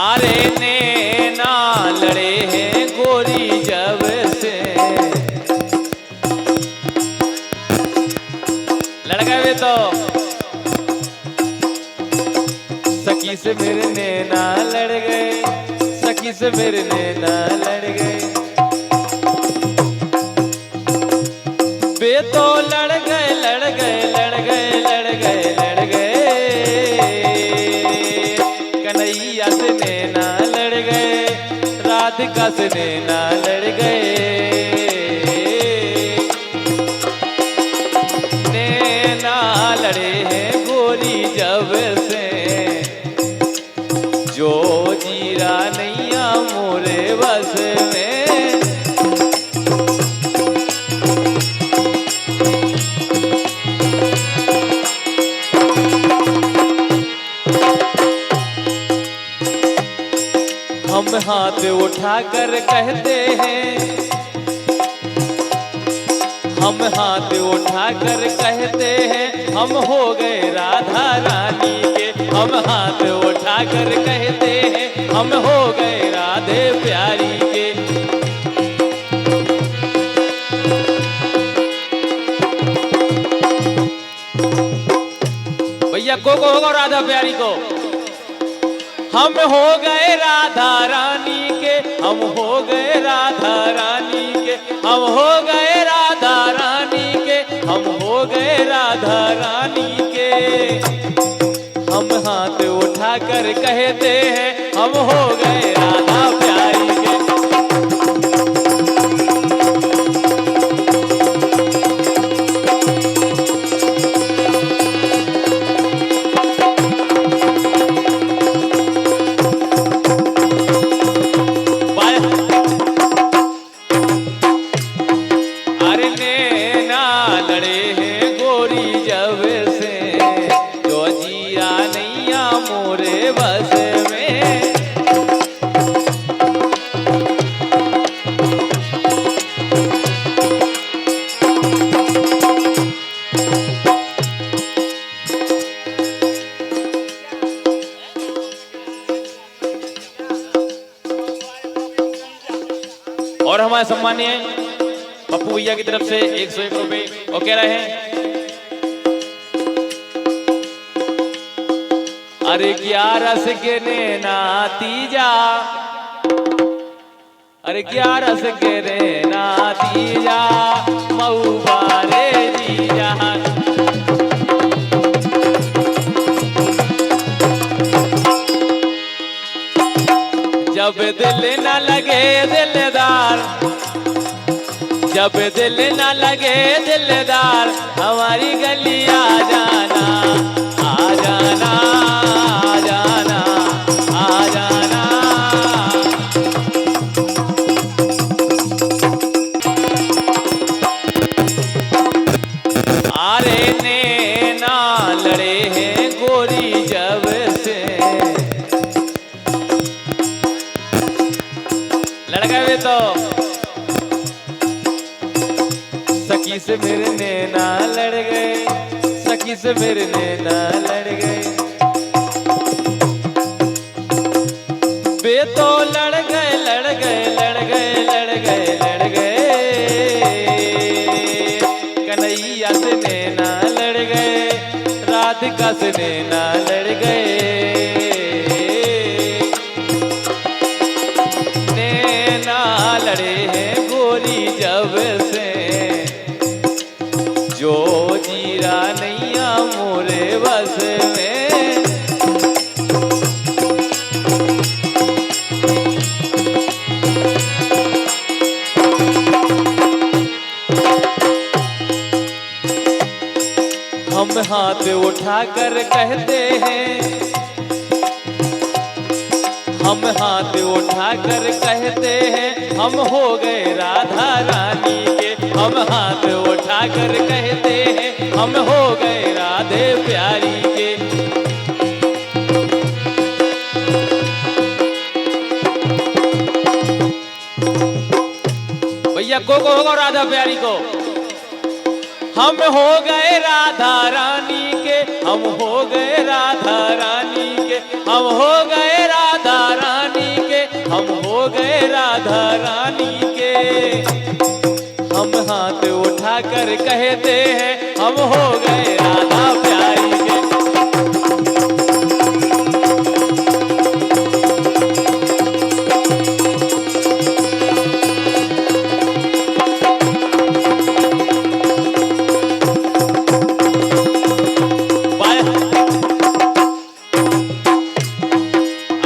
अरे नैना लड़े हैं गोरी जब से, लड़ गए वे तो सखी से मेरे नैना लड़ गए, सखी से मेरे नैना लड़ गए, वे तो लड़ गए लड़ गए लड़ गए लड़ गए लड़ गए, कन्हैया से नैना लड़ गए, राधिका से नैना लड़ गए, नैना लड़े हैं गोरी जब से, जो जीरा नैया मोरे बस में। हम हाथ उठाकर कहते हैं, हम हाथ उठाकर कहते हैं, हम हो गए राधा रानी के, हम हाथ उठाकर कहते हैं, हम हो गए राधे प्यारी के। भैया को होगा राधा प्यारी को, हम हो गए राधा रानी के, हम हो गए राधा रानी के, हम हो गए राधा रानी के, हम हो गए राधा रानी के। हम हाथ उठाकर कहते हैं, हम हो गए राधा प्यारी के। और हमारे सम्मानीय पप्पू भैया की तरफ से 101 रुपए और कह रहे हैं, अरे क्या रस के नैना तीजा, अरे क्या रस के नैना तीजा, मऊबा रे जीजा। जब दिल न लगे दिलदार, जब दिल न लगे दिलदार, हमारी गली आ जाना, आ जाना, आ जाना, आ जाना। अरे नैना लड़े हैं गोरी जब से, लड़ गए वे तो सखी से मेरे नैना लड़ गए, सखी से मेरे नैना लड़ गए, वे तो लड़ गए लड़ गए लड़ गए लड़ गए लड़ गए, कन्हैया से नैना लड़ गए, राधिका से नैना लड़ गए, नैना लड़े हैं गोरी जब से, जो जीरा नैया मोरे बस में। हम हाथ उठाकर कहते हैं, हम हाथ उठाकर कहते हैं, हम हो गए राधा रानी के, हम हाथ उठाकर कहते हैं, हम हो गए राधे प्यारी के। भैया को होगा राधा प्यारी को, हम हो गए राधा रानी के, हम हो गए राधा रानी के, हम हो गए राधा रानी राधा रानी के। हम हाथ उठाकर कहते हैं हम हो गए राधा प्यारी के।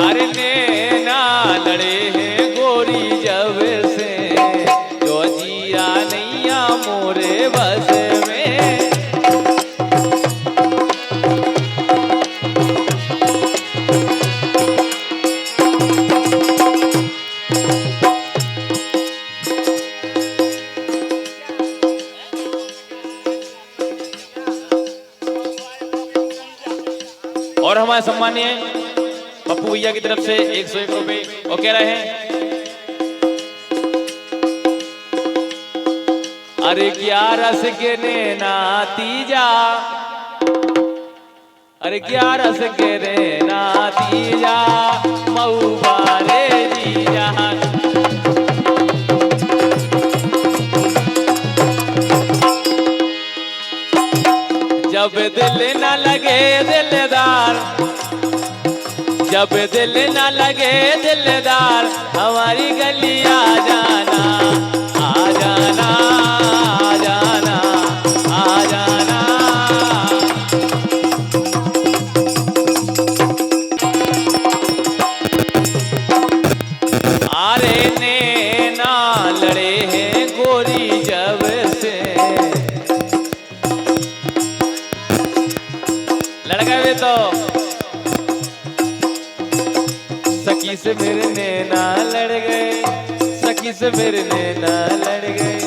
अरे नैना लड़े हैं गोरी जब से, जो जिया नैया मोरे बस में। और हमारे सम्मानीय पप्पू भैया की तरफ से 101 रुपए वो कह रहे हैं, अरे क्या रस के नैना तीजा, अरे क्या रस के नैना तीजा, मऊबा रे जीजा। जब दिल न लगे दिलदार, जब दिल न लगे दिलदार, हमारी गली आ जाना, आ जाना, आ जाना, आ जाना। अरे नैना लड़े हैं गोरी जब से, लड़का भी तो सखी से मेरे नैना लड़ गए, सखी से मेरे नैना लड़ गए।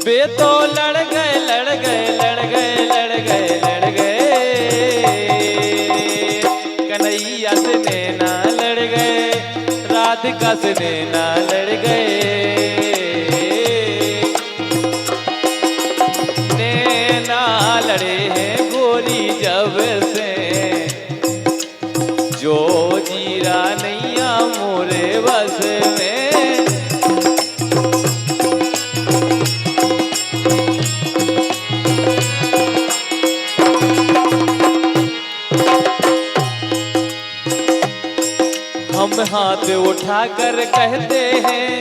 बे तो लड़ गए, लड़ गए, लड़ गए, लड़ गए, लड़ गए। कन्हैया से नैना लड़ गए, राधिका से नैना लड़ गए। नैना लड़े हैं गोरी जब से, जो जीरा नैया मोरे बस में। हम हाथ उठाकर कहते हैं,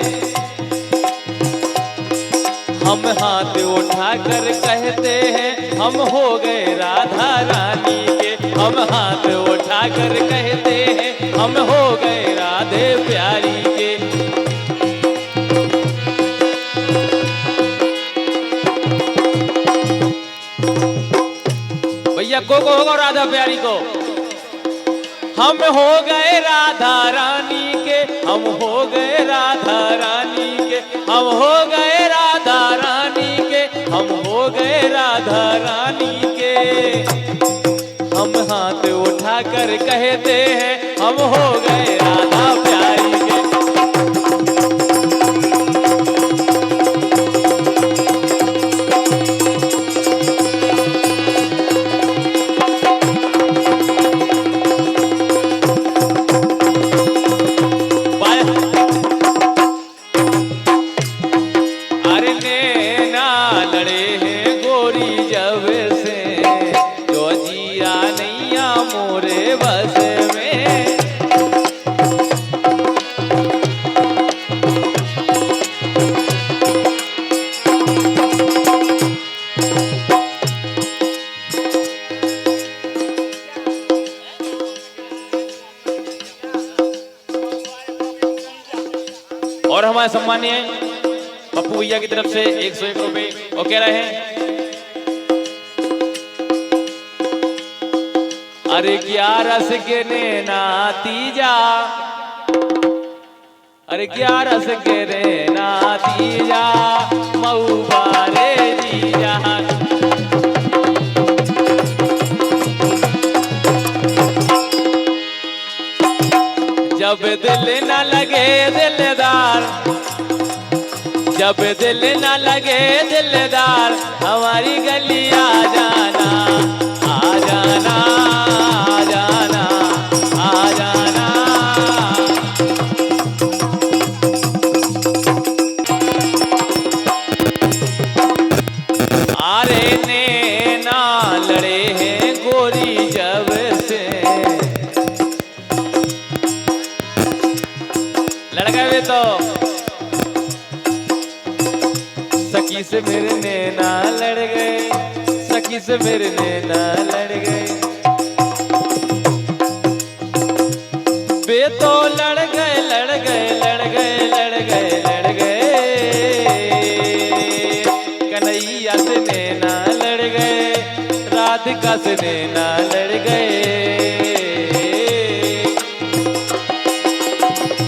हम हाथ उठाकर कहते हैं हम हो गए राधा रानी के। हम हाथ उठाकर कहते हैं हम हो गए राधे प्यारी के। भैया को होगा राधा प्यारी को। हम हो गए राधा रानी के, हम हो गए राधा रानी के, हम हो गए राधा रानी के, हम हो गए राधा रानी के। हम हाथ उठाकर कहते हैं हम हो गए राधा प्यारी के। अरे नैना लड़े हैं गोरी जब से, जो जिया नैया मोरे बस में। और हमारे सम्मानीय पप्पू भैया की तरफ से 101 रुपए वो कह रहे हैं, अरे क्या रस के नैना तीजा, अरे क्या रस के नैना तीजा, मऊबा रे जीजा। जब दिल न लगे दिलदार, जब दिल न लगे दिलदार, हमारी गली आ जाना, आ जाना, आ जाना, आ जाना। लड़े हैं गोरी जब से। लड़ गए वे तो सखी से मेरे नैना लड़ गए, सखी से मेरे नैना लड़ गए। वे तो लड़ गए लड़ गए लड़ गए लड़ गए लड़ गए, कन्हैया से नैना लड़ गए, राधिका से नैना लड़ गए।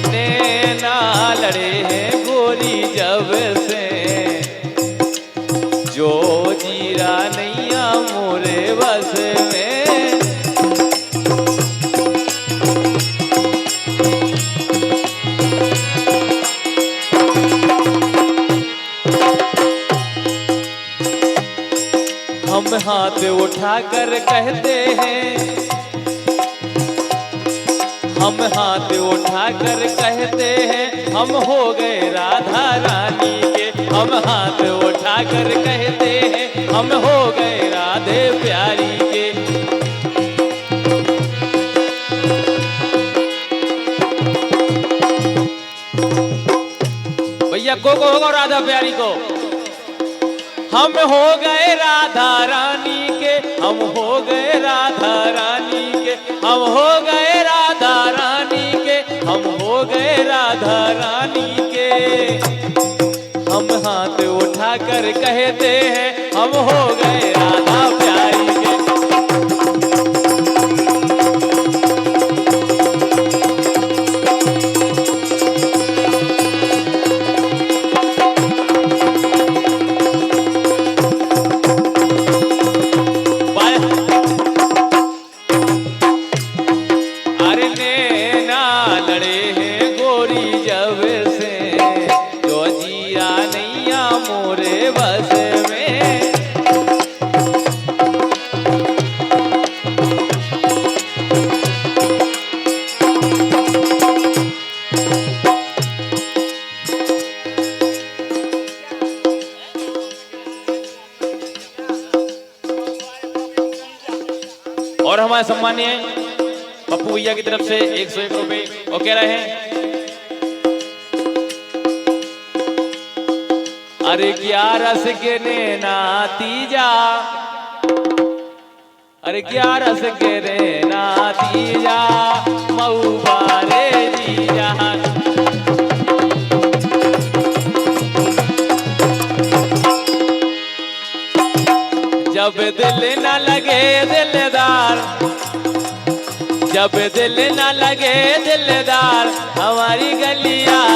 नैना लड़े हैं गोरी जब से, जो जीरा नैया मोरे बस में। हम हाथ उठाकर कहते हैं, हम हाथ उठाकर कहते हैं, हम हो गए राधा रानी के। हम हाथ उठाकर कहते हैं, हम हो गए राधे प्यारी के। भैया को होगा राधा प्यारी को। हम हो गए राधा रानी के, हम हो गए राधा रानी के, हम हो गए राधा रानी के, हम हो गए राधा रानी के। हम हाथ उठाकर कहते हैं, हम हो गए राधा प्यारी के। और हमारे सम्मानीय पप्पू भैया की तरफ से 101 रुपए वो कह रहे हैं, अरे 11 के नैना तीजा, अरे 11 के नैना तीजा, मऊ बारे जीजा। जब दिल न लगे दिलदार, जब दिल न लगे दिलदार, हमारी गलियां